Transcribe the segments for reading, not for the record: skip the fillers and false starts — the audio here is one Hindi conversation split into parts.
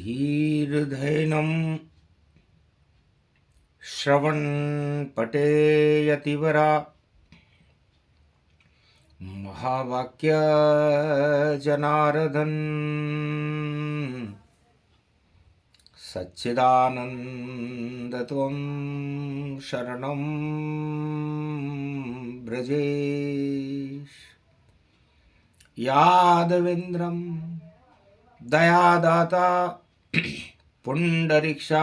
धीर्धैनं श्रवणपटेयतिवरा महावाक्य जनार्दन सच्चिदानन्दत्वं शरणं ब्रजेश यादवेन्द्रं दयादाता पुण्डरीक्षा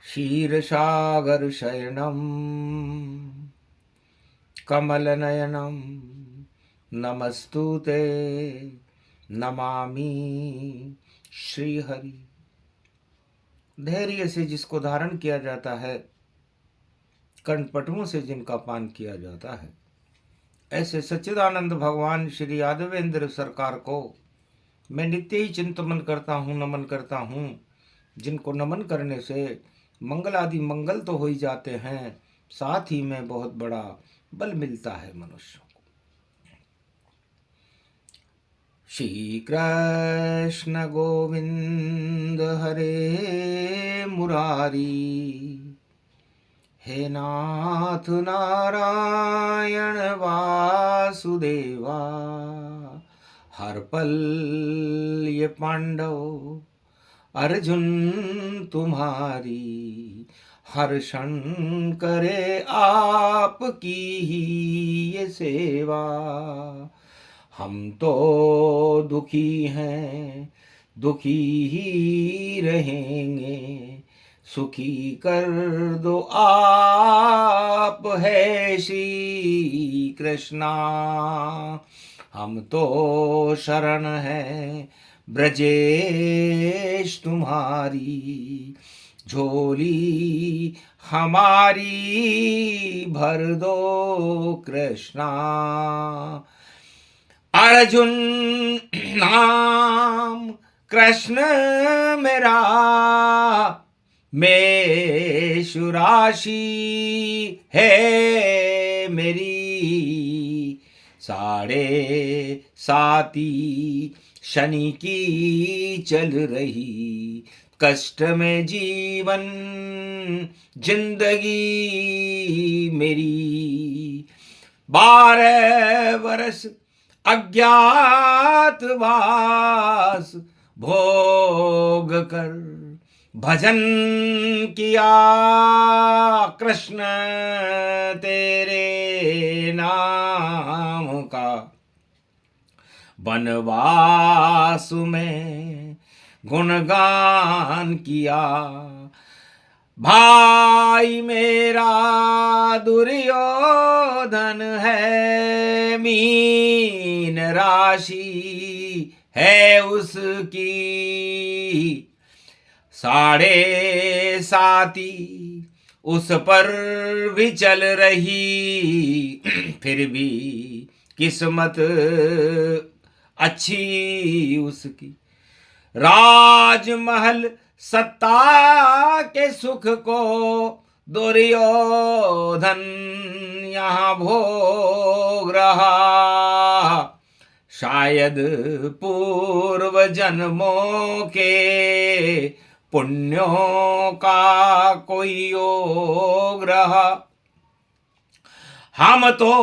क्षीरसागरशयनं कमलनयनं नमस्तुते नमामि श्रीहरि। धैर्य से जिसको धारण किया जाता है, कर्णपटुओं से जिनका पान किया जाता है, ऐसे सच्चिदानंद भगवान श्री यादवेंद्र सरकार को मैं नित्य ही चिंतन करता हूँ, नमन करता हूँ। जिनको नमन करने से मंगल आदि मंगल तो हो ही जाते हैं, साथ ही में बहुत बड़ा बल मिलता है मनुष्यों को। श्री कृष्ण गोविंद हरे मुरारी, हे नाथ नारायण वासुदेवा, हर पल ये पांडव अर्जुन तुम्हारी, हर क्षण करे आपकी ही ये सेवा। हम तो दुखी हैं, दुखी ही रहेंगे, सुखी कर दो आप है श्री कृष्णा। हम तो शरण है ब्रजेश तुम्हारी, झोली हमारी भर दो कृष्णा। अर्जुन नाम कृष्ण मेरा, मेषु राशि है मेरी, साढ़े साती शनि की चल रही, कष्ट में जीवन जिंदगी मेरी। 12 वर्ष अज्ञातवास भोग कर भजन किया, कृष्ण तेरे नाम का। वनवास में गुणगान किया, भाई मेरा दुर्योधन है, मीन राशि है उसकी, साढ़े साती उस पर भी चल रही, फिर भी किस्मत अच्छी उसकी। राजमहल सत्ता के सुख को दुर्योधन यहाँ भोग रहा, शायद पूर्व जन्मों के पुण्यों का कोई योग रहा। हम तो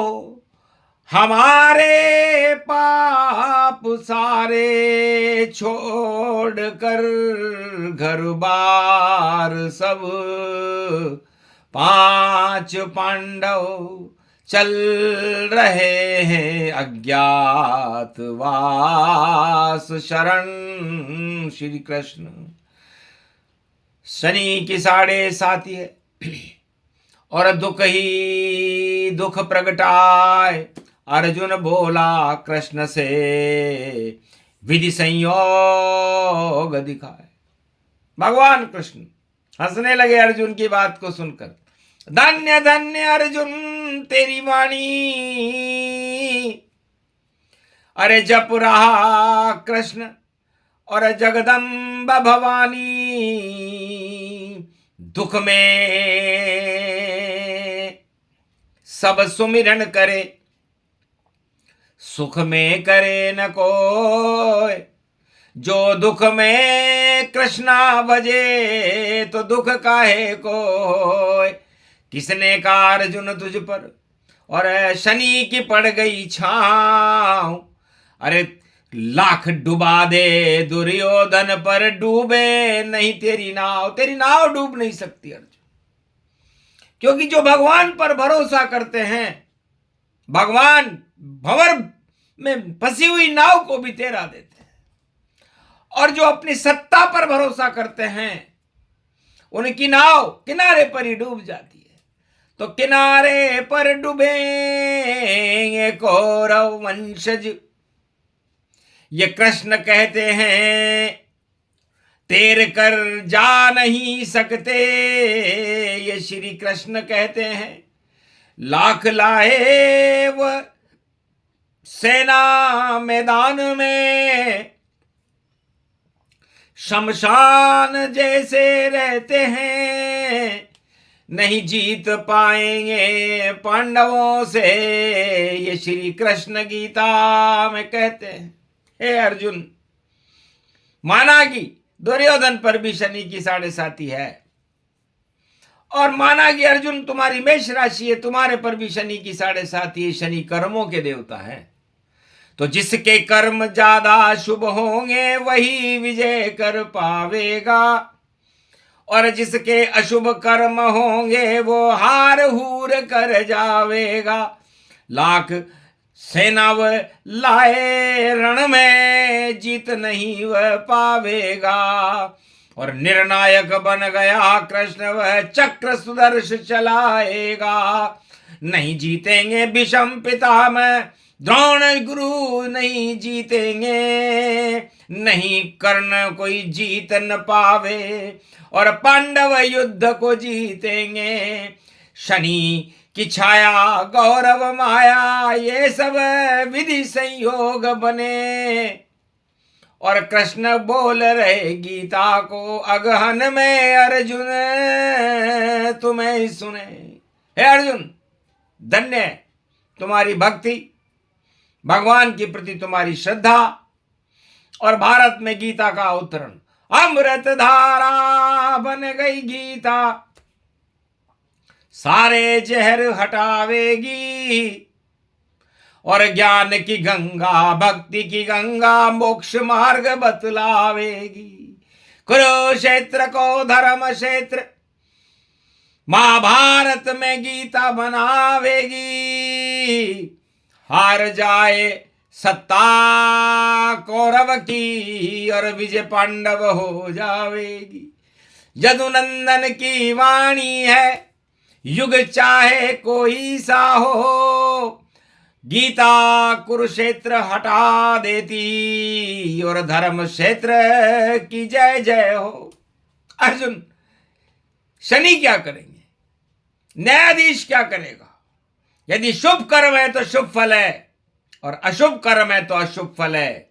हमारे पाप सारे छोड़ कर घर बार सब 5 पांडव चल रहे हैं अज्ञातवास शरण श्री कृष्ण। शनि की 7.5 है और दुख ही दुख प्रगटाए। अर्जुन बोला कृष्ण से विधि संयोग दिखाए। भगवान कृष्ण हंसने लगे अर्जुन की बात को सुनकर। धन्य धन्य अर्जुन तेरी वाणी, अरे जप रहा कृष्ण और जगदम्ब भवानी, दुख में सब सुमिरन करे, सुख में करे न कोय, जो दुख में कृष्णा भजे तो दुख काहे को होय। किसने कहा अर्जुन तुझ पर और शनि की पड़ गई छाँव। अरे लाख डुबा दे दुर्योधन पर डूबे नहीं तेरी नाव। तेरी नाव डूब नहीं सकती अर्जुन, क्योंकि जो भगवान पर भरोसा करते हैं, भगवान भंवर में फंसी हुई नाव को भी तैरा देते हैं। और जो अपनी सत्ता पर भरोसा करते हैं उनकी नाव किनारे पर ही डूब जाती है। तो किनारे पर डूबेंगे कौरव वंशज, ये कृष्ण कहते हैं तैर कर जा नहीं सकते। ये श्री कृष्ण कहते हैं लाख लाए वो सेना मैदान में, शमशान जैसे रहते हैं, नहीं जीत पाएंगे पांडवों से। ये श्री कृष्ण गीता में कहते हैं। हे अर्जुन, माना कि दुर्योधन पर भी शनि की 7.5 है, और माना कि अर्जुन तुम्हारी मेष राशि है, तुम्हारे पर भी शनि की 7.5 है। शनि कर्मों के देवता है, तो जिसके कर्म ज्यादा शुभ होंगे वही विजय कर पावेगा, और जिसके अशुभ कर्म होंगे वो हार हूर कर जावेगा। लाख सेना वह लाए रण में जीत नहीं वह पावेगा, और निर्णायक बन गया कृष्ण वह चक्र सुदर्श चलाएगा। नहीं जीतेंगे भीष्म पितामह द्रोण गुरु नहीं जीतेंगे, नहीं कर्ण कोई जीत न पावे, और पांडव युद्ध को जीतेंगे। शनि की छाया गौरव माया ये सब विधि संयोग बने, और कृष्ण बोल रहे गीता को अगहन में अर्जुन तुम्हें सुने। हे अर्जुन, धन्य है तुम्हारी भक्ति, भगवान के प्रति तुम्हारी श्रद्धा, और भारत में गीता का अवतरण अमृत धारा बन गई गीता, सारे जहर हटावेगी, और ज्ञान की गंगा भक्ति की गंगा मोक्ष मार्ग बतलावेगी। कुरुक्षेत्र को धर्म क्षेत्र महाभारत में गीता बनावेगी, हार जाए सत्ता कौरव की और विजय पांडव हो जावेगी। यदुनंदन की वाणी है युग चाहे कोई सा हो, गीता कुरुक्षेत्र हटा देती और धर्म क्षेत्र की जय जय हो। अर्जुन, शनि क्या करेंगे, न्यायाधीश क्या करेगा? यदि शुभ कर्म है तो शुभ फल है, और अशुभ कर्म है तो अशुभ फल है।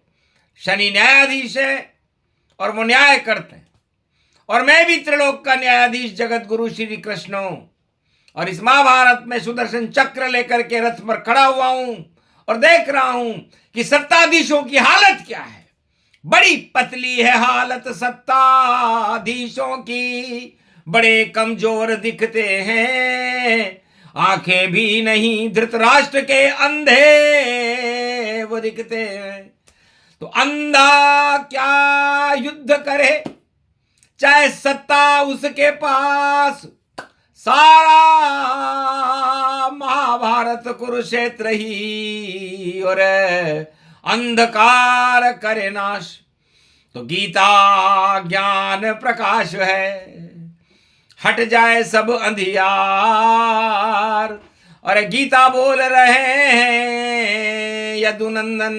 शनि न्यायाधीश है और वो न्याय करते हैं, और मैं भी त्रिलोक का न्यायाधीश जगत गुरु श्री कृष्ण हूं, और इस महाभारत में सुदर्शन चक्र लेकर के रथ पर खड़ा हुआ हूं और देख रहा हूं कि सत्ताधीशों की हालत क्या है। बड़ी पतली है हालत सत्ताधीशों की, बड़े कमजोर दिखते हैं, आंखें भी नहीं धृतराष्ट्र के अंधे वो दिखते हैं। तो अंधा क्या युद्ध करे, चाहे सत्ता उसके पास, सारा महाभारत कुरुक्षेत्र ही और अंधकार करे नाश। तो गीता ज्ञान प्रकाश है, हट जाए सब अंधियार, और गीता बोल रहे हैं यदुनंदन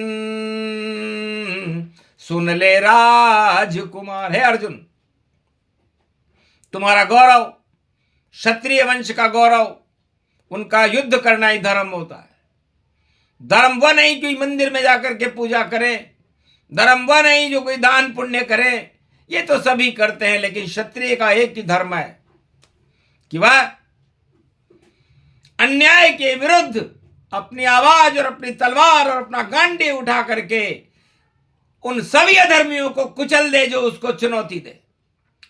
सुन ले राजकुमार। है अर्जुन, तुम्हारा गौरव, क्षत्रिय वंश का गौरव, उनका युद्ध करना ही धर्म होता है। धर्म वह नहीं कोई मंदिर में जाकर के पूजा करे, धर्म वह नहीं जो कोई दान पुण्य करे, ये तो सभी करते हैं, लेकिन क्षत्रिय का एक ही धर्म है कि वह अन्याय के विरुद्ध अपनी आवाज और अपनी तलवार और अपना गांडी उठा करके उन सभी अधर्मियों को कुचल दे जो उसको चुनौती दे।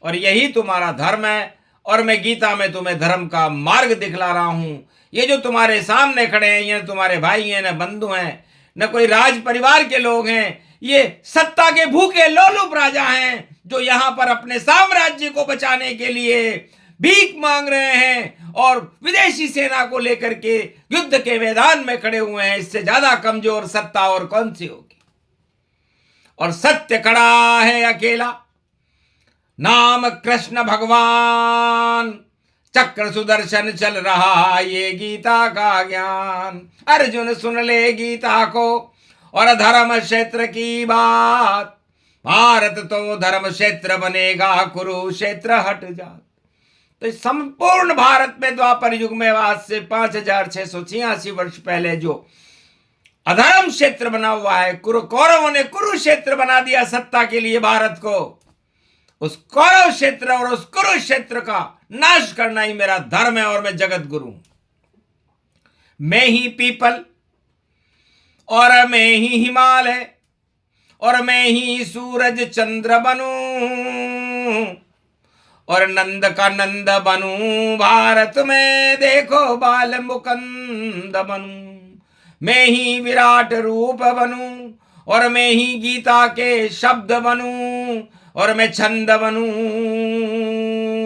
और यही तुम्हारा धर्म है। और मैं गीता में तुम्हें धर्म का मार्ग दिखला रहा हूं। ये जो तुम्हारे सामने खड़े हैं, ये तुम्हारे भाई हैं, न बंधु हैं, न कोई राज परिवार के लोग हैं। ये सत्ता के भूखे लोलुप राजा हैं जो यहां पर अपने साम्राज्य को बचाने के लिए भीख मांग रहे हैं और विदेशी सेना को लेकर के युद्ध के मैदान में खड़े हुए हैं। इससे ज्यादा कमजोर सत्ता और कौन सी होगी। और सत्य खड़ा है अकेला, नाम कृष्ण भगवान, चक्र सुदर्शन चल रहा ये गीता का ज्ञान। अर्जुन सुन ले गीता को और धर्म क्षेत्र की बात, भारत तो धर्म क्षेत्र बनेगा, कुरुक्षेत्र हट जा। तो संपूर्ण भारत में द्वापर युग में आज से 5686 वर्ष पहले जो अधर्म क्षेत्र बना हुआ है, कौरवों ने कुरुक्षेत्र बना दिया सत्ता के लिए भारत को। उस कौरव क्षेत्र और उस कुरुक्षेत्र का नाश करना ही मेरा धर्म है और मैं जगत गुरु हूं। मैं ही पीपल और मैं ही हिमालय और मैं ही सूरज चंद्र बनूं और नंद का नंद बनूं, भारत में देखो बाल मुकंद बनूं। मैं ही विराट रूप बनूं और मैं ही गीता के शब्द बनूं और मैं छंद बनूं,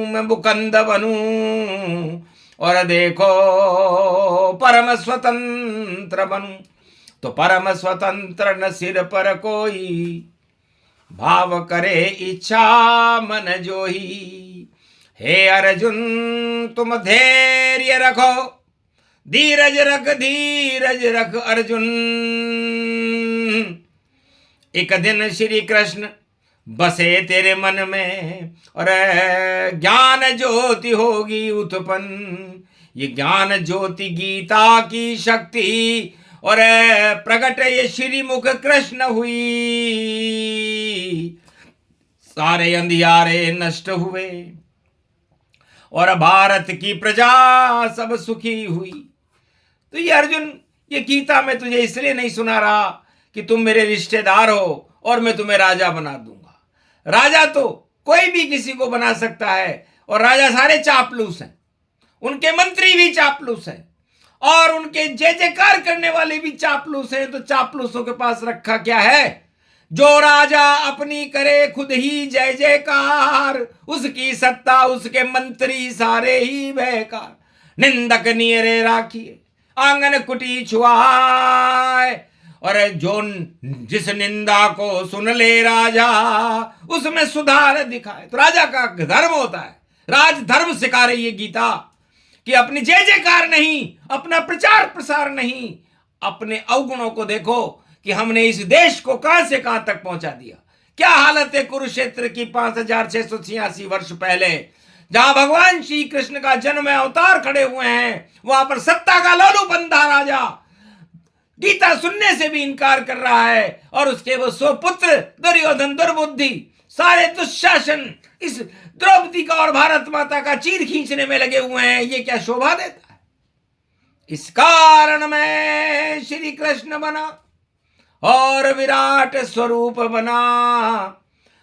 मैं मुकंद बनूं और देखो परम स्वतंत्र बनूं। तो परम स्वतंत्र न सिर पर कोई, भाव करे इच्छा मन जोही। हे अर्जुन तुम धैर्य रखो, धीरज रख अर्जुन। एक दिन श्री कृष्ण बसे तेरे मन में और ज्ञान ज्योति होगी उत्पन्न। ये ज्ञान ज्योति गीता की शक्ति और प्रकट ये श्रीमुख कृष्ण हुई। सारे अंधियारे नष्ट हुए और भारत की प्रजा सब सुखी हुई। तो ये अर्जुन, ये गीता मैं तुझे इसलिए नहीं सुना रहा कि तुम मेरे रिश्तेदार हो और मैं तुम्हें राजा बना दूंगा। राजा तो कोई भी किसी को बना सकता है और राजा सारे चापलूस हैं, उनके मंत्री भी चापलूस हैं और उनके जय जयकार करने वाले भी चापलूस हैं। तो चापलूसों के पास रखा क्या है? जो राजा अपनी करे खुद ही जय जयकार, उसकी सत्ता उसके मंत्री सारे ही बेकार। निंदक नियरे राखिए आंगन कुटी छुआए, और जो जिस निंदा को सुन ले राजा उसमें सुधार दिखाए। तो राजा का धर्म होता है, राज धर्म सिखा रही है गीता कि अपनी जय जयकार नहीं, अपना प्रचार प्रसार नहीं, अपने अवगुणों को देखो कि हमने इस देश को कहां से कहां तक पहुंचा दिया। क्या हालत है कुरुक्षेत्र की 5686 वर्ष पहले, जहां भगवान श्री कृष्ण का जन्म अवतार खड़े हुए हैं, वहां पर सत्ता का लोलू बंधा राजा गीता सुनने से भी इनकार कर रहा है और उसके वो 100 पुत्र दुर्योधन दुर्बुद्धि सारे दुशासन इस द्रौपदी का और भारत माता का चीर खींचने में लगे हुए हैं। ये क्या शोभा देता है? इस कारण में श्री कृष्ण बना और विराट स्वरूप बना,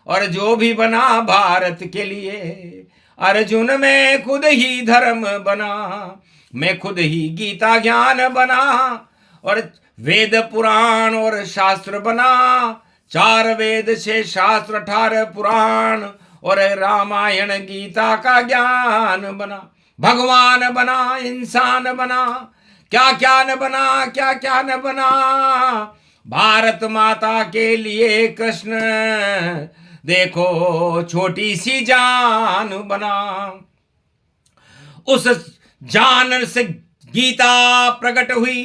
और जो भी बना भारत के लिए। अर्जुन में खुद ही धर्म बना, मैं खुद ही गीता ज्ञान बना और वेद पुराण और शास्त्र बना। 4 वेद 6 शास्त्र 18 पुराण और रामायण गीता का ज्ञान बना। भगवान बना, इंसान बना, क्या क्या न बना, क्या क्या न बना। भारत माता के लिए कृष्ण देखो छोटी सी जान बना। उस जान से गीता प्रकट हुई,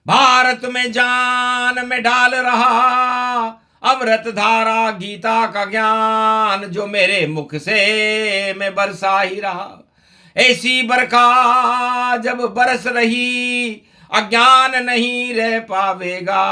भारत में जान में डाल रहा अमृत धारा गीता का ज्ञान, जो मेरे मुख से मैं बरसा ही रहा। ऐसी बरखा जब बरस रही अज्ञान नहीं रह पावेगा।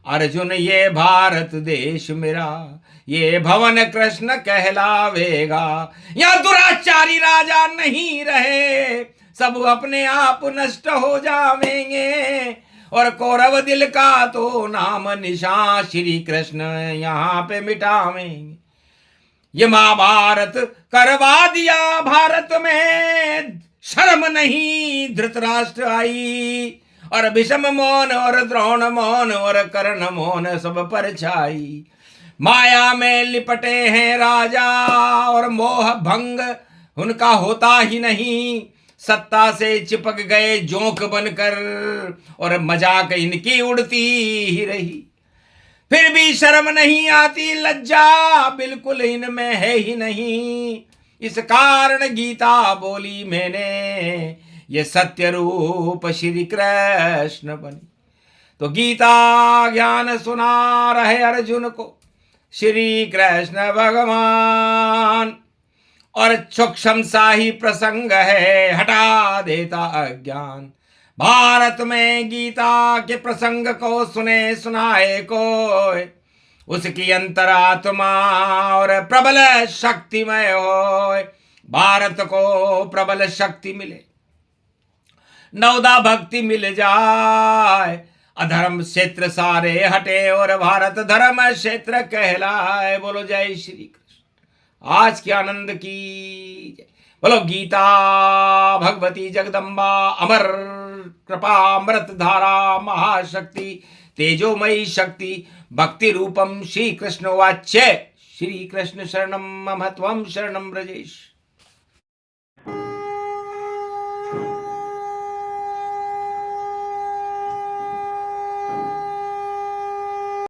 अर्जुन ये भारत देश मेरा, ये भवन कृष्ण कहलावेगा। यहाँ दुराचारी राजा नहीं रहे, सब अपने आप नष्ट हो जावेंगे। और कौरव दिल का तो नाम निशान श्री कृष्ण यहाँ पे मिटावेंगे। ये महाभारत करवा दिया भारत में, शर्म नहीं धृतराष्ट्र आई, और भीष्म मौन और द्रोण मौन और कर्ण मौन सब पर छाई। माया में लिपटे हैं राजा और मोह भंग उनका होता ही नहीं, सत्ता से चिपक गए जोंक बनकर और मजाक इनकी उड़ती ही रही। फिर भी शर्म नहीं आती, लज्जा बिल्कुल इनमें है ही नहीं, इस कारण गीता बोली मैंने ये सत्य रूप श्री कृष्ण बनी। तो गीता ज्ञान सुना रहे अर्जुन को श्री कृष्ण भगवान, और सूक्ष्म सा ही प्रसंग है हटा देता अज्ञान। भारत में गीता के प्रसंग को सुने सुनाए कोई, उसकी अंतरात्मा और प्रबल शक्तिमय हो। भारत को प्रबल शक्ति मिले, नवदा भक्ति मिल जाए, अधर्म क्षेत्र सारे हटे और भारत धर्म क्षेत्र कहलाए। बोलो जय श्री कृष्ण। आज के आनंद की जय। बोलो गीता भगवती जगदम्बा अमर कृपा अमृत धारा महाशक्ति तेजोमयी शक्ति भक्ति रूपम श्री कृष्ण वाच्य। श्री कृष्ण शरणम मम त्वं शरणम ब्रजेश।